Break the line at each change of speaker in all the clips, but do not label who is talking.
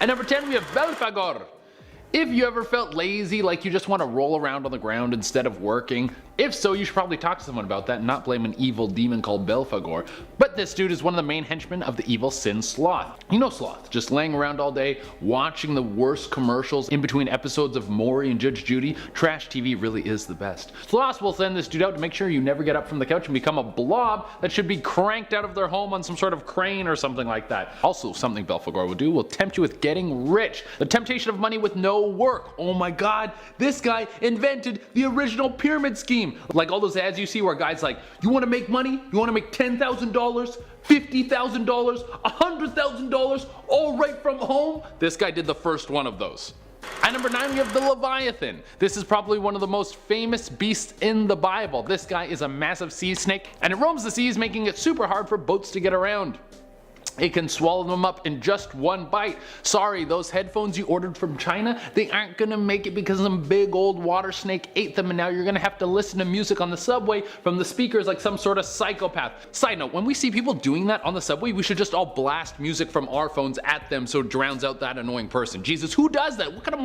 At number 10 we have Belphegor. If you ever felt lazy, like you just want to roll around on the ground instead of working, if so, you should probably talk to someone about that and not blame an evil demon called Belphegor. But this dude is one of the main henchmen of the evil sin Sloth. You know Sloth, just laying around all day, watching the worst commercials in between episodes of Maury and Judge Judy. Trash TV really is the best. Sloth will send this dude out to make sure you never get up from the couch and become a blob that should be cranked out of their home on some sort of crane or something like that. Also, something Belphegor will do will tempt you with getting rich. The temptation of money with no work. Oh my god, this guy invented the original pyramid scheme. Like all those ads you see where guys like, you want to make money? You want to make $10,000, $50,000, $100,000 all right from home? This guy did the first one of those. At number 9 we have the Leviathan. This is probably one of the most famous beasts in the Bible. This guy is a massive sea snake and it roams the seas, making it super hard for boats to get around. It can swallow them up in just one bite. Sorry, those headphones you ordered from China, they aren't gonna make it because some big old water snake ate them and now you're gonna have to listen to music on the subway from the speakers like some sort of psychopath. Side note, when we see people doing that on the subway, we should just all blast music from our phones at them so it drowns out that annoying person. Jesus, who does that? What kind of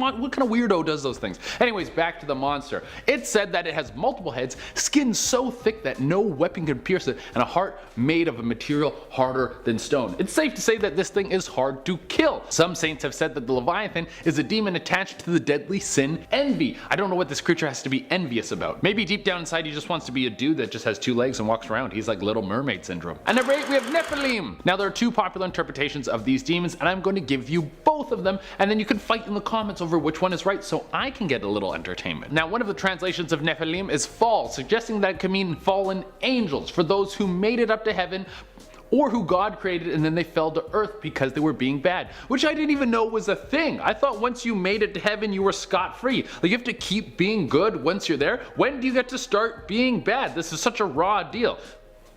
weirdo does those things? Anyways, back to the monster. It's said that it has multiple heads, skin so thick that no weapon can pierce it, and a heart made of a material harder than stone. It's safe to say that this thing is hard to kill. Some saints have said that the Leviathan is a demon attached to the deadly sin envy. I don't know what this creature has to be envious about. Maybe deep down inside he just wants to be a dude that just has 2 legs and walks around. He's like Little Mermaid syndrome. At number 8 we have Nephilim. Now there are 2 popular interpretations of these demons and I'm going to give you both of them and then you can fight in the comments over which one is right so I can get a little entertainment. Now one of the translations of Nephilim is fall, suggesting that it could mean fallen angels for those who made it up to heaven or who God created and then they fell to earth because they were being bad, which I didn't even know was a thing. I thought once you made it to heaven you were scot-free. Like you have to keep being good once you're there. When do you get to start being bad? This is such a raw deal.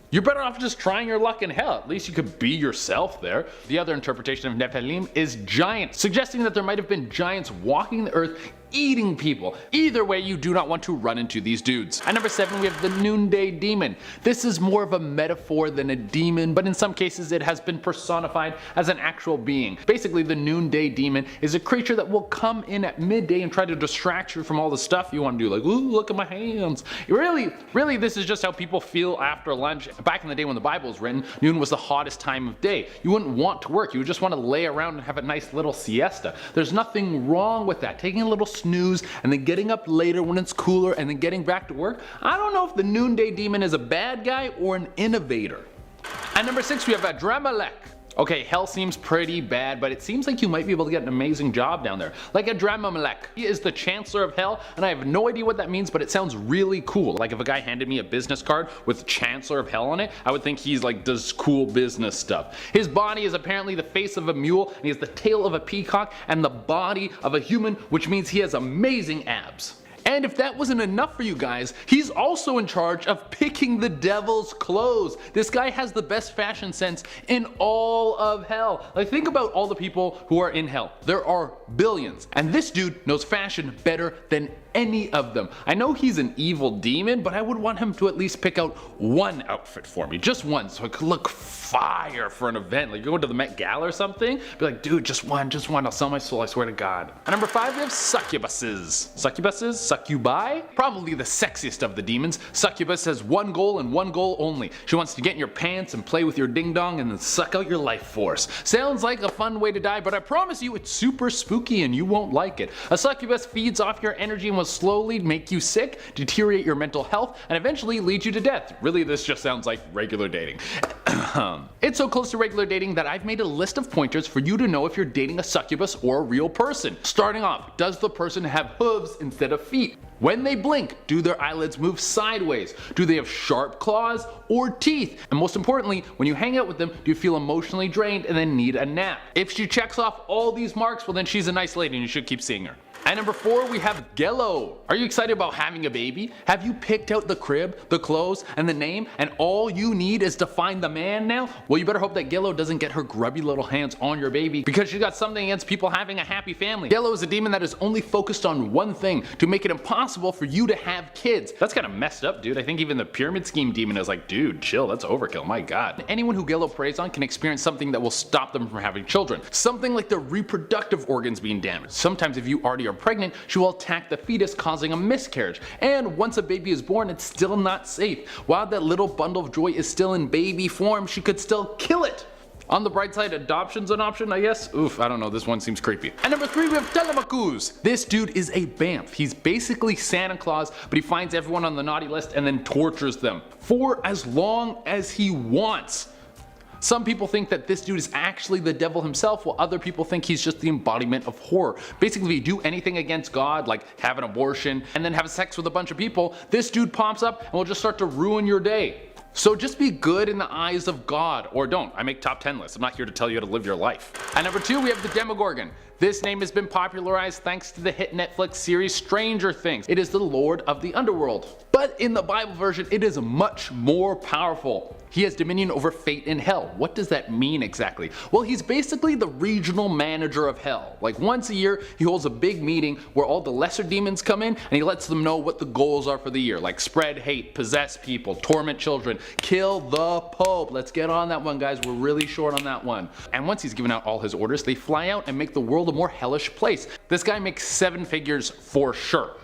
You're better off just trying your luck in hell. At least you could be yourself there. The other interpretation of Nephilim is giant, suggesting that there might have been giants walking the earth eating people. Either way, you do not want to run into these dudes. At number 7 we have the Noonday Demon. This is more of a metaphor than a demon, but in some cases it has been personified as an actual being. Basically the Noonday Demon is a creature that will come in at midday and try to distract you from all the stuff you want to do, like ooh look at my hands. Really this is just how people feel after lunch. Back in the day when the Bible was written, noon was the hottest time of day. You wouldn't want to work, you would just want to lay around and have a nice little siesta. There's nothing wrong with that. Taking a little snooze and then getting up later when it's cooler and then getting back to work. I don't know if the Noonday Demon is a bad guy or an innovator. At number 6 we have Adramelech. Okay, hell seems pretty bad, but it seems like you might be able to get an amazing job down there. Like Adramelech. He is the Chancellor of Hell, and I have no idea what that means, but it sounds really cool. Like if a guy handed me a business card with Chancellor of Hell on it, I would think he's like does cool business stuff. His body is apparently the face of a mule, and he has the tail of a peacock, and the body of a human, which means he has amazing abs. And if that wasn't enough for you guys, he's also in charge of picking the devil's clothes. This guy has the best fashion sense in all of hell. Like think about all the people who are in hell. There are billions. And this dude knows fashion better than any of them. I know he's an evil demon, but I would want him to at least pick out one outfit for me. Just one, so I could look fire for an event. Like go to the Met Gala or something. Be like, dude, just one. I'll sell my soul, I swear to God. At number 5 we have succubuses. Succubi? Probably the sexiest of the demons. Succubus has one goal and one goal only. She wants to get in your pants and play with your ding dong and then suck out your life force. Sounds like a fun way to die, but I promise you it's super spooky and you won't like it. A succubus feeds off your energy and will slowly make you sick, deteriorate your mental health, and eventually lead you to death. Really, this just sounds like regular dating. It's so close to regular dating that I've made a list of pointers for you to know if you're dating a succubus or a real person. Starting off, does the person have hooves instead of feet? When they blink, do their eyelids move sideways? Do they have sharp claws or teeth? And most importantly, when you hang out with them, do you feel emotionally drained and then need a nap? If she checks off all these marks, well then she's a nice lady and you should keep seeing her. At number 4 we have Gello. Are you excited about having a baby? Have you picked out the crib, the clothes, and the name, and all you need is to find the man now? Well, you better hope that Gello doesn't get her grubby little hands on your baby, because she's got something against people having a happy family. Gello is a demon that is only focused on one thing, to make it impossible for you to have kids. That's kind of messed up, dude. I think even the pyramid scheme demon is like, dude, chill, that's overkill, my god. Anyone who Gello preys on can experience something that will stop them from having children. Something like their reproductive organs being damaged. Sometimes if you already are pregnant, she will attack the fetus, causing a miscarriage. And once a baby is born, it's still not safe. While that little bundle of joy is still in baby form, she could still kill it. On the bright side, adoption's an option, I guess? Oof, I don't know, this one seems creepy. At number 3 we have Telemachus. This dude is a bamf. He's basically Santa Claus, but he finds everyone on the naughty list and then tortures them for as long as he wants. Some people think that this dude is actually the devil himself, while other people think he's just the embodiment of horror. Basically, if you do anything against God, like have an abortion and then have sex with a bunch of people, this dude pops up and will just start to ruin your day. So just be good in the eyes of God, or don't. I make top 10 lists. I'm not here to tell you how to live your life. At number 2 we have the Demogoron. This name has been popularized thanks to the hit Netflix series Stranger Things. It is the Lord of the Underworld. But in the Bible version, it is much more powerful. He has dominion over fate in hell. What does that mean exactly? Well, he's basically the regional manager of hell. Like once a year, he holds a big meeting where all the lesser demons come in and he lets them know what the goals are for the year. Like spread hate, possess people, torment children, kill the Pope. Let's get on that one, guys. We're really short on that one. And once he's given out all his orders, they fly out and make the world a more hellish place. This guy makes 7 figures for sure.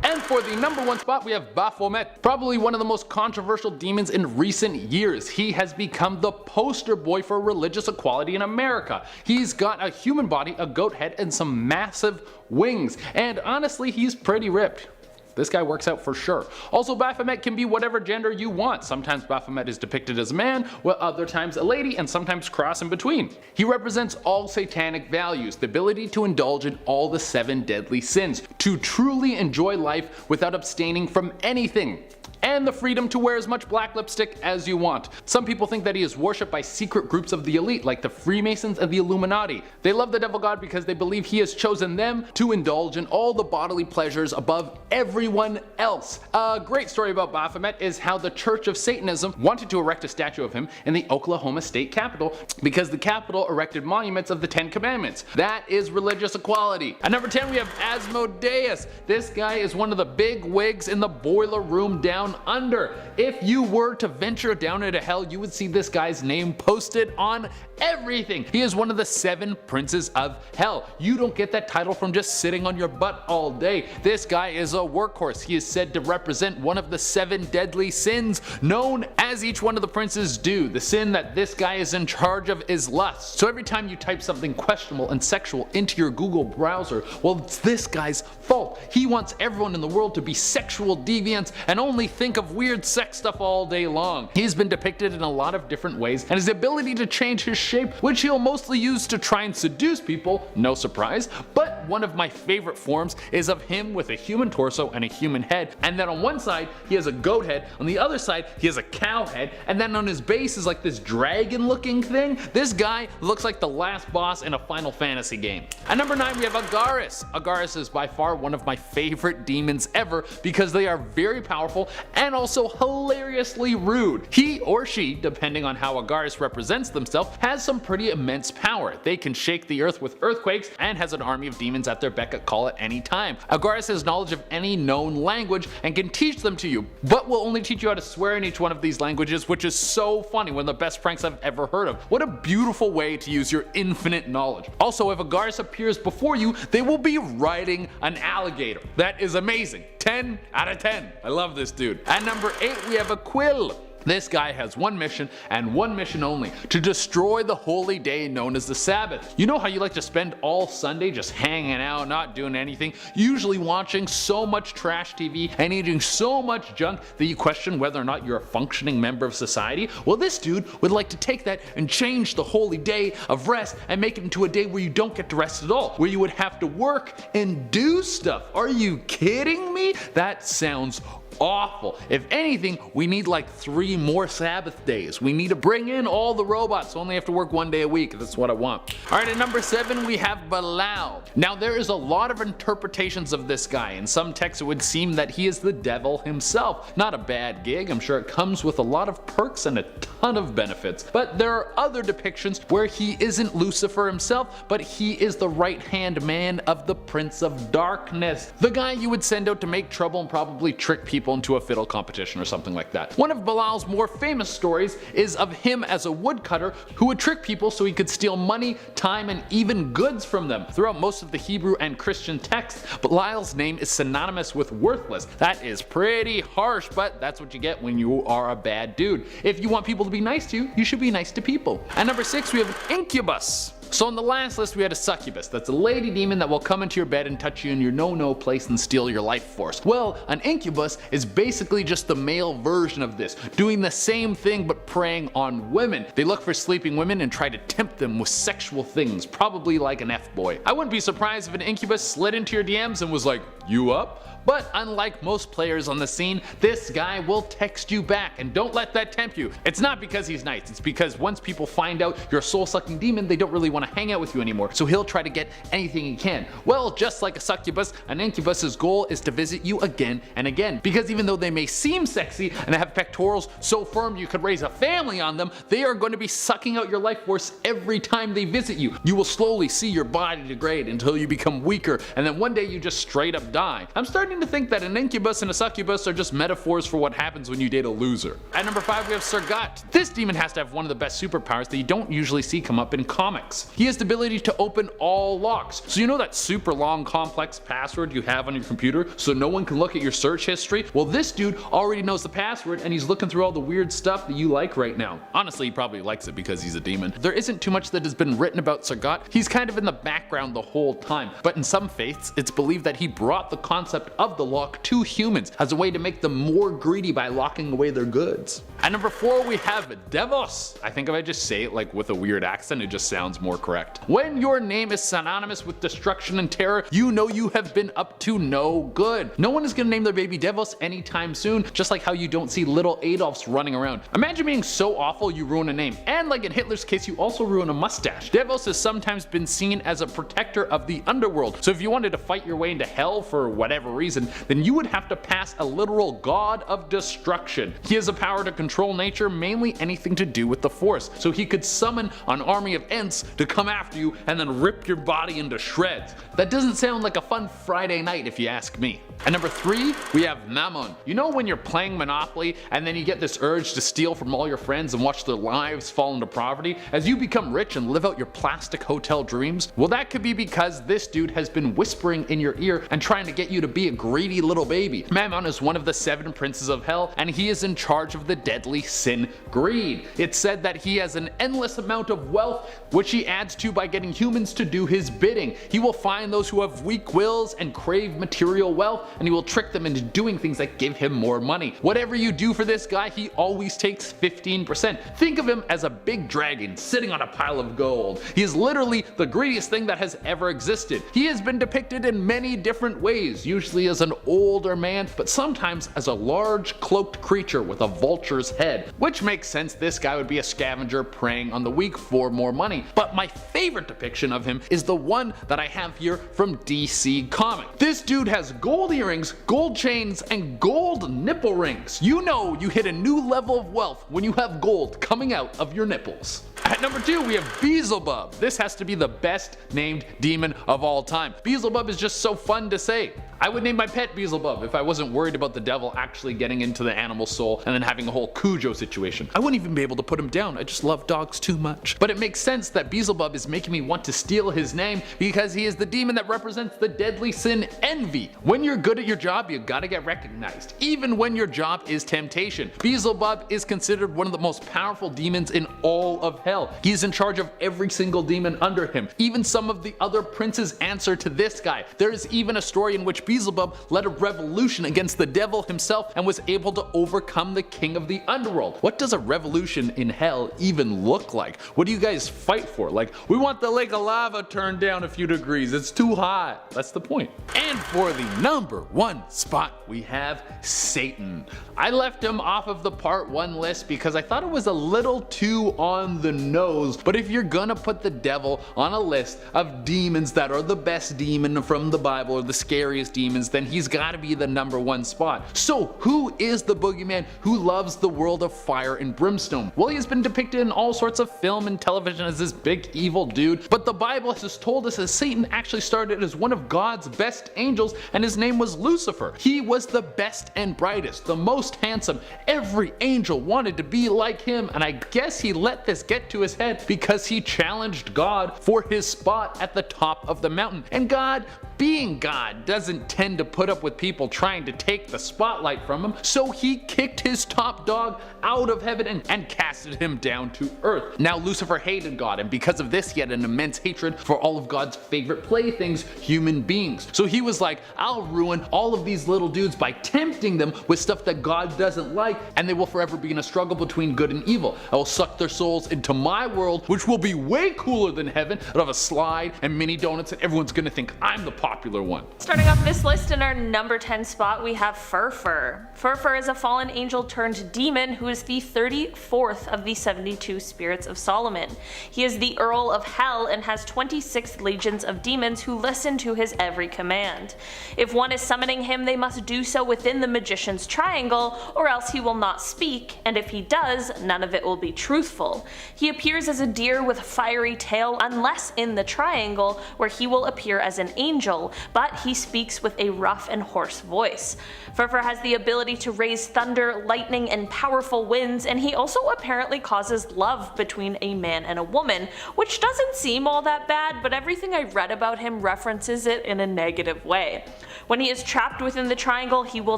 And for the number 1 spot we have Baphomet, probably one of the most controversial demons in recent years. He has become the poster boy for religious equality in America. He's got a human body, a goat head, and some massive wings, and honestly he's pretty ripped. This guy works out for sure. Also, Baphomet can be whatever gender you want. Sometimes Baphomet is depicted as a man, while other times a lady, and sometimes cross in between. He represents all satanic values, the ability to indulge in all the 7 deadly sins, to truly enjoy life without abstaining from anything, and the freedom to wear as much black lipstick as you want. Some people think that he is worshipped by secret groups of the elite like the Freemasons and the Illuminati. They love the devil god because they believe he has chosen them to indulge in all the bodily pleasures above everyone else. A great story about Baphomet is how the Church of Satanism wanted to erect a statue of him in the Oklahoma state capitol because the capitol erected monuments of the 10 commandments. That is religious equality. At number 10 we have Asmodeus. This guy is one of the big wigs in the boiler room down under. If you were to venture down into hell, you would see this guy's name posted on everything. He is one of the 7 princes of hell. You don't get that title from just sitting on your butt all day. This guy is a workhorse. He is said to represent one of the 7 deadly sins, known as each one of the princes do. The sin that this guy is in charge of is lust. So every time you type something questionable and sexual into your Google browser, well, it's this guy's fault. He wants everyone in the world to be sexual deviants and only think of weird sex stuff all day long. He's been depicted in a lot of different ways, and his ability to change his shape, which he'll mostly use to try and seduce people, no surprise, but one of my favorite forms is of him with a human torso and a human head, and then on one side he has a goat head, on the other side he has a cow head, and then on his base is like this dragon looking thing. This guy looks like the last boss in a Final Fantasy game. At number 9 we have Agaris. Agaris is by far one of my favorite demons ever because they are very powerful and also hilariously rude. He or she, depending on how Agaris represents themselves, has some pretty immense power. They can shake the earth with earthquakes and has an army of demons at their beck and call at any time. Agaris has knowledge of any known language and can teach them to you, but will only teach you how to swear in each one of these languages, which is so funny. One of the best pranks I've ever heard of. What a beautiful way to use your infinite knowledge. Also, if Agaris appears before you, they will be riding an alligator. That is amazing. 10 out of 10. I love this dude. At number 8 we have Aquil. This guy has one mission and one mission only: to destroy the holy day known as the Sabbath. You know how you like to spend all Sunday just hanging out, not doing anything, usually watching so much trash TV and eating so much junk that you question whether or not you're a functioning member of society? Well, this dude would like to take that and change the holy day of rest and make it into a day where you don't get to rest at all, where you would have to work and do stuff. Are you kidding me? That sounds awful. If anything, we need like 3 more Sabbath days. We need to bring in all the robots so only have to work 1 day a week. That's what I want. Alright, at number 7 we have Belial. Now there is a lot of interpretations of this guy. In some texts it would seem that he is the devil himself. Not a bad gig, I'm sure it comes with a lot of perks and a ton of benefits. But there are other depictions where he isn't Lucifer himself, but he is the right hand man of the Prince of Darkness. The guy you would send out to make trouble and probably trick people into a fiddle competition or something like that. One of Belial's more famous stories is of him as a woodcutter who would trick people so he could steal money, time, and even goods from them. Throughout most of the Hebrew and Christian texts, Belial's name is synonymous with worthless. That is pretty harsh, but that's what you get when you are a bad dude. If you want people to be nice to you, you should be nice to people. At number 6 we have Incubus. So on the last list we had a succubus. That's a lady demon that will come into your bed and touch you in your no-no place and steal your life force. Well, an incubus is basically just the male version of this, doing the same thing but preying on women. They look for sleeping women and try to tempt them with sexual things, probably like an F-boy. I wouldn't be surprised if an incubus slid into your DMs and was like, "You up?" But unlike most players on the scene, this guy will text you back, and don't let that tempt you. It's not because he's nice, it's because once people find out you're a soul-sucking demon, they don't really want to hang out with you anymore, so he'll try to get anything he can. Well, just like a succubus, an incubus's goal is to visit you again and again, because even though they may seem sexy and have pectorals so firm you could raise a family on them, they are going to be sucking out your life force every time they visit you. You will slowly see your body degrade until you become weaker, and then one day you just straight up die. I'm starting to think that an incubus and a succubus are just metaphors for what happens when you date a loser. At number 5 we have Gurget. This demon has to have one of the best superpowers that you don't usually see come up in comics. He has the ability to open all locks. So you know that super long complex password you have on your computer so no one can look at your search history? Well, this dude already knows the password and he's looking through all the weird stuff that you like right now. Honestly, he probably likes it because he's a demon. There isn't too much that has been written about Gurget. He's kind of in the background the whole time, but in some faiths it's believed that he brought the concept of the lock to humans as a way to make them more greedy by locking away their goods. At number 4 we have Devos. I think if I just say it like with a weird accent it just sounds more correct. When your name is synonymous with destruction and terror, you know you have been up to no good. No one is gonna name their baby Devos anytime soon, just like how you don't see little Adolfs running around. Imagine being so awful you ruin a name, and like in Hitler's case you also ruin a mustache. Devos has sometimes been seen as a protector of the underworld, so if you wanted to fight your way into hell for whatever reason, then you would have to pass a literal god of destruction. He has a power to control nature, mainly anything to do with the force, so he could summon an army of Ents to come after you and then rip your body into shreds. That doesn't sound like a fun Friday night if you ask me. At number 3 we have Mammon. You know when you're playing Monopoly and then you get this urge to steal from all your friends and watch their lives fall into poverty as you become rich and live out your plastic hotel dreams? Well, that could be because this dude has been whispering in your ear and trying to get you to be a greedy little baby. Mammon is one of the 7 princes of hell and he is in charge of the deadly sin greed. It's said that he has an endless amount of wealth which he adds to by getting humans to do his bidding. He will find those who have weak wills and crave material wealth, and he will trick them into doing things that give him more money. Whatever you do for this guy, he always takes 15%. Think of him as a big dragon sitting on a pile of gold. He is literally the greediest thing that has ever existed. He has been depicted in many different ways, usually as an older man, but sometimes as a large cloaked creature with a vulture's head, which makes sense. This guy would be a scavenger preying on the weak for more money. But my favorite depiction of him is the one that I have here from DC Comics. This dude has gold earrings, gold chains, and gold nipple rings. You know you hit a new level of wealth when you have gold coming out of your nipples. At number 2 we have Beelzebub. This has to be the best named demon of all time. Beelzebub is just so fun to say. I would name my pet Beelzebub if I wasn't worried about the devil actually getting into the animal soul and then having a whole Cujo situation. I wouldn't even be able to put him down, I just love dogs too much. But it makes sense that Beelzebub is making me want to steal his name because he is the demon that represents the deadly sin envy. When you're good at your job, you gotta get recognized, even when your job is temptation. Beelzebub is considered one of the most powerful demons in all of hell. He is in charge of every single demon under him. Even some of the other princes answer to this guy. There is even a story in which Beelzebub led a revolution against the devil himself and was able to overcome the king of the underworld. What does a revolution in hell even look like? What do you guys fight for? Like, we want the lake of lava turned down a few degrees, it's too hot. That's the point. And for the number 1 spot, we have Satan. I left him off of the part 1 list because I thought it was a little too on the nose, but if you're gonna put the devil on a list of demons that are the best demon from the Bible or the scariest demons, then he's gotta be the number 1 spot. So who is the boogeyman who loves the world of fire and brimstone? Well, he's been depicted in all sorts of film and television as this big evil dude, but the Bible has just told us that Satan actually started as one of God's best angels, and his name was Lucifer. He was the best and brightest, the most handsome. Every angel wanted to be like him, and I guess he let this get to his head because he challenged God for his spot at the top of the mountain. And God, being God, doesn't tend to put up with people trying to take the spotlight from him, so he kicked his top dog out of heaven and casted him down to earth. Now Lucifer hated God, and because of this he had an immense hatred for all of God's favorite playthings, human beings. So he was like, I'll ruin all of these little dudes by tempting them with stuff that God doesn't like, and they will forever be in a struggle between good and evil. I will suck their souls into my world, which will be way cooler than heaven. It'll have a slide and mini donuts, and everyone's gonna think I'm the popular one.
Starting off this list, in our number 10 spot, we have Furfur. Furfur is a fallen angel turned demon who is the 34th of the 72 spirits of Solomon. He is the Earl of Hell and has 26 legions of demons who listen to his every command. If one is summoning him, they must do so within the magician's triangle, or else he will not speak, and if he does, none of it will be truthful. He appears as a deer with a fiery tail, unless in the triangle, where he will appear as an angel, but he speaks with a rough and hoarse voice. Furfur has the ability to raise thunder, lightning, and powerful winds, and he also apparently causes love between a man and a woman, which doesn't seem all that bad, but everything I read about him references it in a negative way. When he is trapped within the triangle, he will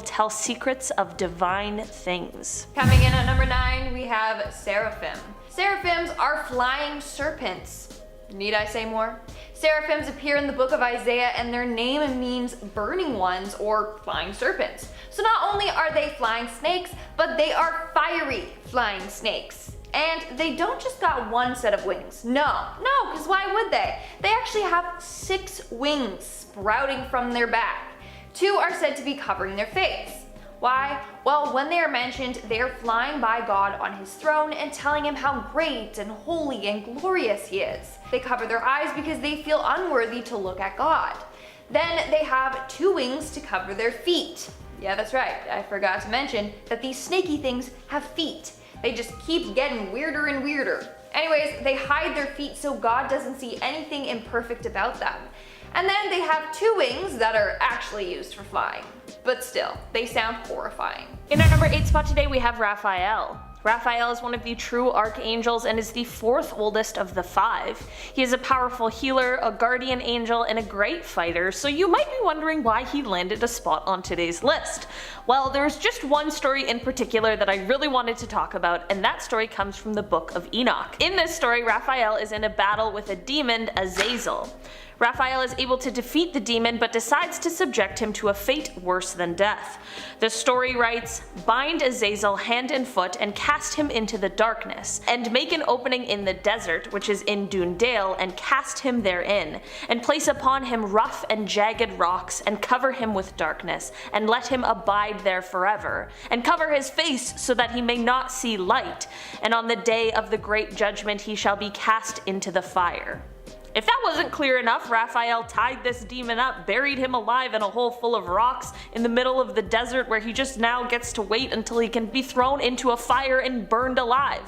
tell secrets of divine things.
Coming in at number 9, we have Seraphim. Seraphims are flying serpents. Need I say more? Seraphims appear in the book of Isaiah, and their name means burning ones or flying serpents. So not only are they flying snakes, but they are fiery flying snakes. And they don't just got one set of wings. No, because why would they? They actually have 6 wings sprouting from their back. 2 are said to be covering their face. Why? Well, when they are mentioned, they are flying by God on his throne and telling him how great and holy and glorious he is. They cover their eyes because they feel unworthy to look at God. Then they have 2 wings to cover their feet. Yeah, that's right, I forgot to mention that these snaky things have feet. They just keep getting weirder and weirder. Anyways, they hide their feet so God doesn't see anything imperfect about them. And then they have 2 wings that are actually used for flying. But still, they sound horrifying.
In our number 8 spot today, we have Raphael. Raphael is one of the true archangels and is the 4th oldest of the 5. He is a powerful healer, a guardian angel, and a great fighter, so you might be wondering why he landed a spot on today's list. Well, there's just one story in particular that I really wanted to talk about, and that story comes from the book of Enoch. In this story, Raphael is in a battle with a demon, Azazel. Raphael is able to defeat the demon, but decides to subject him to a fate worse than death. The story writes, "Bind Azazel hand and foot and cast him into the darkness, and make an opening in the desert, which is in Dundale, and cast him therein, and place upon him rough and jagged rocks, and cover him with darkness, and let him abide there forever, and cover his face so that he may not see light, and on the day of the great judgment he shall be cast into the fire." If that wasn't clear enough, Raphael tied this demon up, buried him alive in a hole full of rocks in the middle of the desert, where he just now gets to wait until he can be thrown into a fire and burned alive.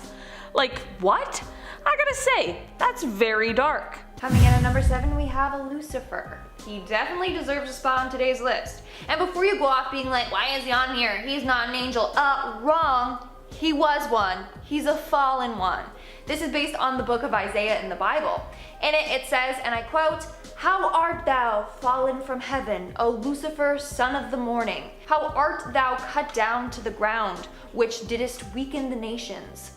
Like, what? I gotta say, that's very dark.
Coming in at number 7, we have a Lucifer. He definitely deserves a spot on today's list. And before you go off being like, why is he on here? He's not an angel. Wrong. He was one. He's a fallen one. This is based on the book of Isaiah in the Bible. In it says, and I quote, "How art thou fallen from heaven, O Lucifer, son of the morning? How art thou cut down to the ground, which didst weaken the nations?"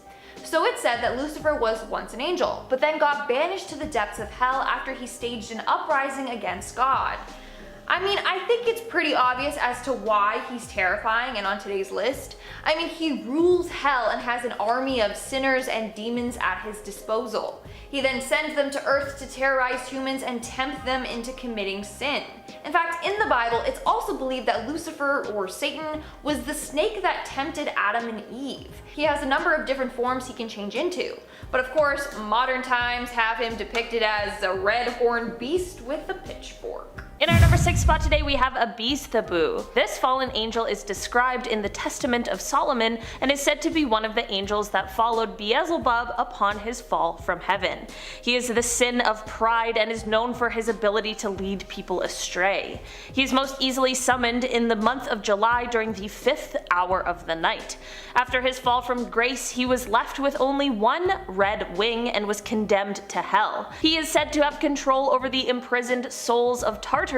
So it said that Lucifer was once an angel, but then got banished to the depths of hell after he staged an uprising against God. I mean, I think it's pretty obvious as to why he's terrifying and on today's list. I mean, he rules hell and has an army of sinners and demons at his disposal. He then sends them to earth to terrorize humans and tempt them into committing sin. In fact, in the Bible, it's also believed that Lucifer, or Satan, was the snake that tempted Adam and Eve. He has a number of different forms he can change into. But of course, modern times have him depicted as a red-horned beast with a pitchfork.
In our number 6 spot today, we have a Beelzebub. This fallen angel is described in the Testament of Solomon and is said to be one of the angels that followed Beelzebub upon his fall from heaven. He is the sin of pride and is known for his ability to lead people astray. He is most easily summoned in the month of July during the 5th hour of the night. After his fall from grace, he was left with only one red wing and was condemned to hell. He is said to have control over the imprisoned souls of Tartarus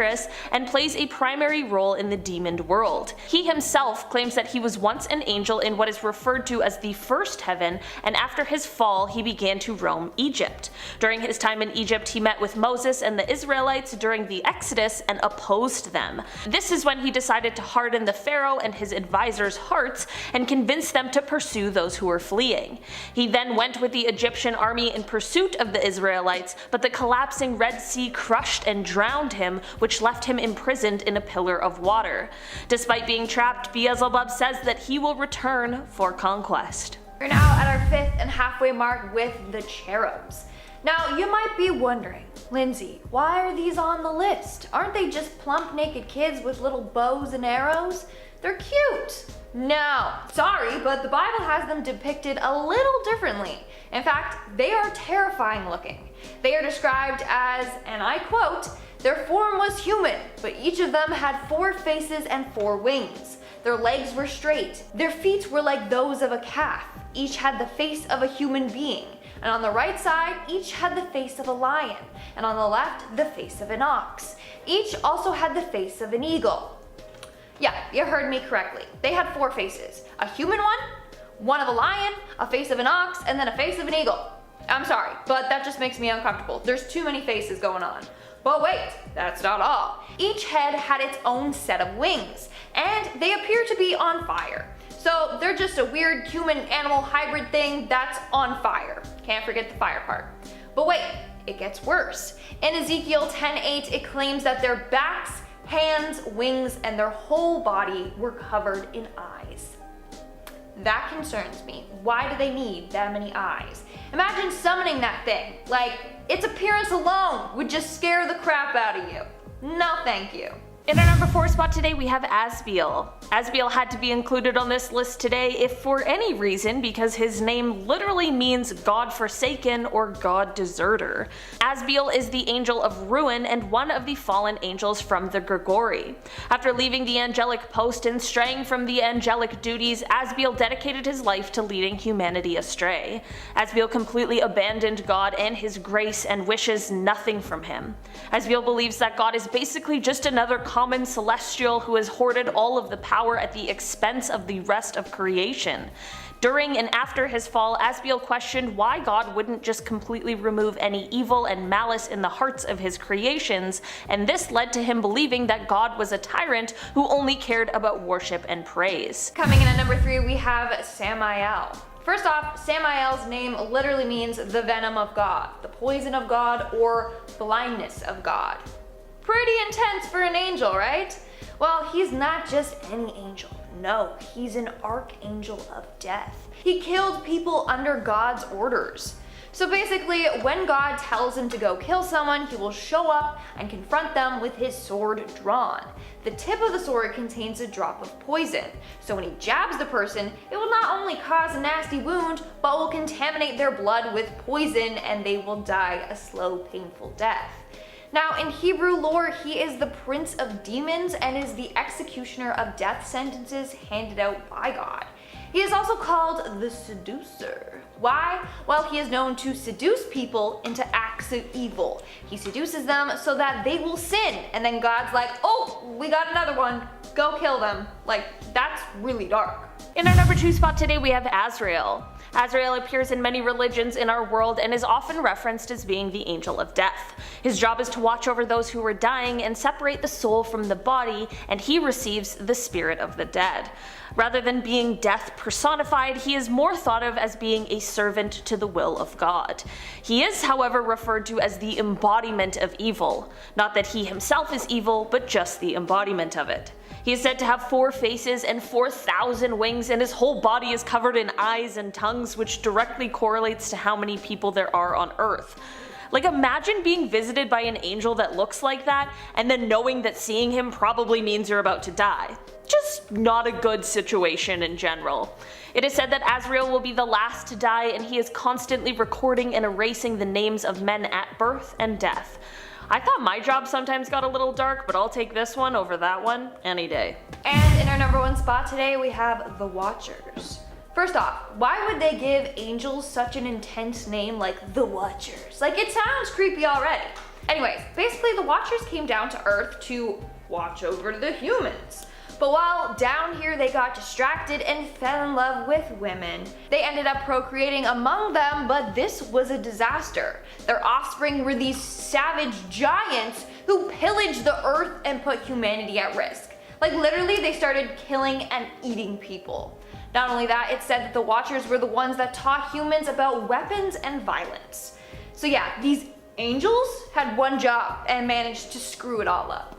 and plays a primary role in the demon world. He himself claims that he was once an angel in what is referred to as the first heaven, and after his fall he began to roam Egypt. During his time in Egypt, he met with Moses and the Israelites during the Exodus and opposed them. This is when he decided to harden the Pharaoh and his advisors' hearts and convince them to pursue those who were fleeing. He then went with the Egyptian army in pursuit of the Israelites, but the collapsing Red Sea crushed and drowned him, which left him imprisoned in a pillar of water. Despite being trapped, Beelzebub says that he will return for conquest.
We're now at our 5th and halfway mark with the cherubs. Now, you might be wondering, Lindsay, why are these on the list? Aren't they just plump naked kids with little bows and arrows? They're cute. No, sorry, but the Bible has them depicted a little differently. In fact, they are terrifying looking. They are described as, and I quote, "Their form was human, but each of them had 4 faces and 4 wings. Their legs were straight. Their feet were like those of a calf. Each had the face of a human being. And on the right side, each had the face of a lion. And on the left, the face of an ox. Each also had the face of an eagle." Yeah, you heard me correctly. They had 4 faces. A human one of a lion, a face of an ox, and then a face of an eagle. I'm sorry, but that just makes me uncomfortable. There's too many faces going on. But wait, that's not all. Each head had its own set of wings, and they appear to be on fire. So they're just a weird human-animal hybrid thing that's on fire. Can't forget the fire part. But wait, it gets worse. In Ezekiel 10:8, it claims that their backs, hands, wings, and their whole body were covered in eyes. That concerns me. Why do they need that many eyes? Imagine summoning that thing. Like, its appearance alone would just scare the crap out of you. No thank you.
In our number 4 spot today, we have Asbiel. Asbiel had to be included on this list today if for any reason, because his name literally means God forsaken or God deserter. Asbiel is the angel of ruin and one of the fallen angels from the Gregory. After leaving the angelic post and straying from the angelic duties, Asbiel dedicated his life to leading humanity astray. Asbiel completely abandoned God and his grace and wishes nothing from him. Asbiel believes that God is basically just another common celestial who has hoarded all of the power at the expense of the rest of creation. During and after his fall, Asbiel questioned why God wouldn't just completely remove any evil and malice in the hearts of his creations, and this led to him believing that God was a tyrant who only cared about worship and praise.
Coming in at number 3, we have Samael. First off, Samael's name literally means the venom of God, the poison of God, or blindness of God. Pretty intense for an angel, right? Well, he's not just any angel. No, he's an archangel of death. He killed people under God's orders. So basically, when God tells him to go kill someone, he will show up and confront them with his sword drawn. The tip of the sword contains a drop of poison, so when he jabs the person, it will not only cause a nasty wound, but will contaminate their blood with poison and they will die a slow, painful death. Now, in Hebrew lore, he is the prince of demons and is the executioner of death sentences handed out by God. He is also called the seducer. Why? Well, he is known to seduce people into acts of evil. He seduces them so that they will sin, and then God's like, oh, we got another one, go kill them. Like, that's really dark.
In our number 2 spot today we have Azrael. Azrael appears in many religions in our world and is often referenced as being the angel of death. His job is to watch over those who are dying and separate the soul from the body, and he receives the spirit of the dead. Rather than being death personified, he is more thought of as being a servant to the will of God. He is, however, referred to as the embodiment of evil. Not that he himself is evil, but just the embodiment of it. He is said to have 4 faces and 4,000 wings, and his whole body is covered in eyes and tongues, which directly correlates to how many people there are on Earth. Like, imagine being visited by an angel that looks like that, and then knowing that seeing him probably means you're about to die. Just not a good situation in general. It is said that Azrael will be the last to die, and he is constantly recording and erasing the names of men at birth and death. I thought my job sometimes got a little dark, but I'll take this one over that one any day.
And in our number 1 spot today we have the Watchers. First off, why would they give angels such an intense name like the Watchers? Like, it sounds creepy already. Anyways, basically the Watchers came down to Earth to watch over the humans. But while down here they got distracted and fell in love with women. They ended up procreating among them, but this was a disaster. Their offspring were these savage giants who pillaged the earth and put humanity at risk. Like, literally they started killing and eating people. Not only that, it's said that the Watchers were the ones that taught humans about weapons and violence. So yeah, these angels had one job and managed to screw it all up.